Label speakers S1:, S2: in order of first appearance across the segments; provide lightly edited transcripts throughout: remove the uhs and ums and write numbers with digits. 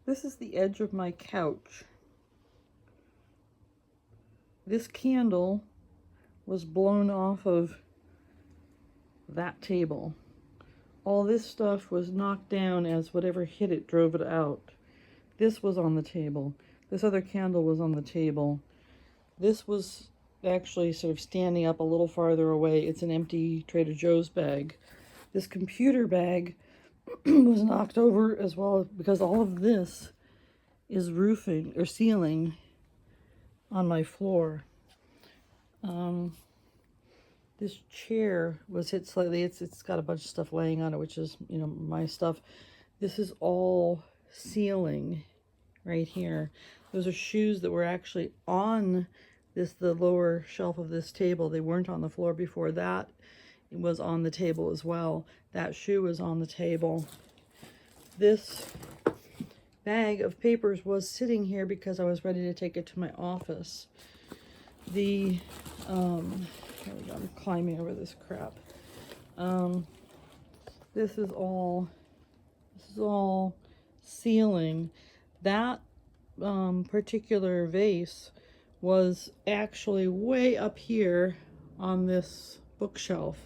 S1: This is the edge of my couch. This candle was blown off of that table. All this stuff was knocked down as whatever hit it drove it out. This was on the table. This other candle was on the table. This was actually sort of standing up a little farther away. It's an empty Trader Joe's bag. This computer bag was knocked over as well because all of this is roofing or ceiling on my floor. This chair was hit slightly. It's got a bunch of stuff laying on it, which is, you know, my stuff. This is all ceiling right here. Those are shoes that were actually on the lower shelf of this table. They weren't on the floor before that. It was on the table as well. That shoe was on the table. This bag of papers was sitting here because I was ready to take it to my office. Here we go, I'm climbing over this crap. This is all ceiling. That particular vase was actually way up here on this bookshelf.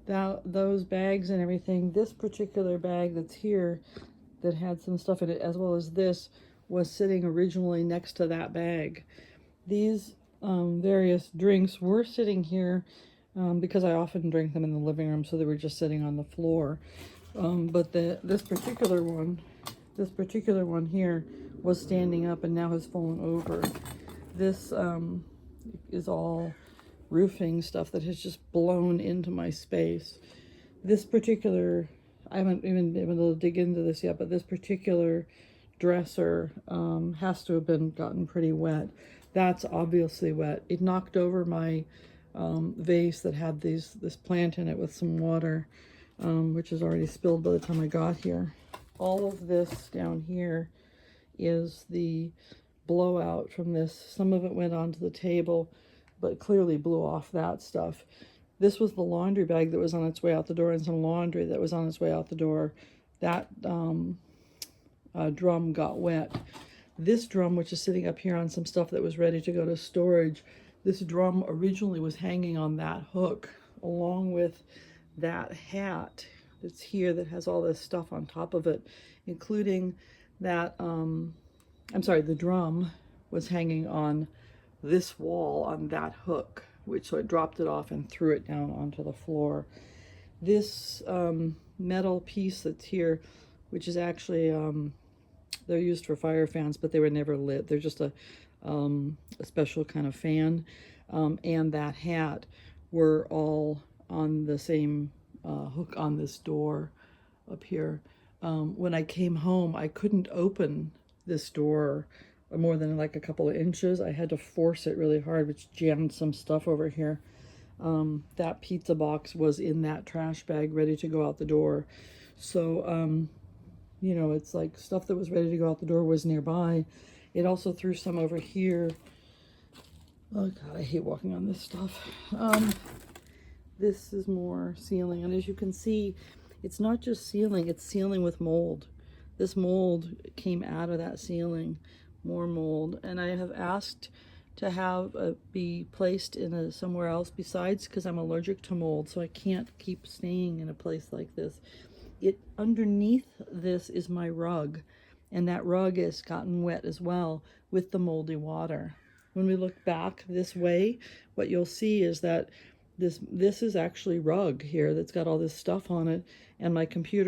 S1: Those bags and everything, this particular bag that's here that had some stuff in it, as well as this, was sitting originally next to that bag. These various drinks were sitting here because I often drink them in the living room, so they were just sitting on the floor. But this particular one here was standing up and now has fallen over. This is all roofing stuff that has just blown into my space. This particular, I haven't even been able to dig into this yet, but this particular dresser has to have gotten pretty wet. That's obviously wet. It knocked over my vase that had this plant in it with some water, which is already spilled by the time I got here. All of this down here is the blowout from this. Some of it went onto the table, but clearly blew off that stuff. This was the laundry bag that was on its way out the door, and some laundry that was on its way out the door. That drum got wet. This drum, which is sitting up here on some stuff that was ready to go to storage, this drum originally was hanging on that hook, along with that hat that's here that has all this stuff on top of it, including that, the drum was hanging on this wall on that hook, so it dropped it off and threw it down onto the floor. This metal piece that's here, which is actually, they're used for fire fans, but they were never lit. They're just a special kind of fan. And that hat were all on the same hook on this door up here. When I came home, I couldn't open this door more than like a couple of inches. I had to force it really hard, which jammed some stuff over here. That pizza box was in that trash bag ready to go out the door. So, you know, it's like stuff that was ready to go out the door was nearby. It also threw some over here. Oh God, I hate walking on this stuff. This is more ceiling, and as you can see, it's not just ceiling, it's ceiling with mold. This mold came out of that ceiling, more mold, and I have asked to have be placed in somewhere else besides, because I'm allergic to mold, so I can't keep staying in a place like this. Underneath this is my rug, and that rug has gotten wet as well with the moldy water. When we look back this way, what you'll see is that this is actually rug here that's got all this stuff on it, and my computer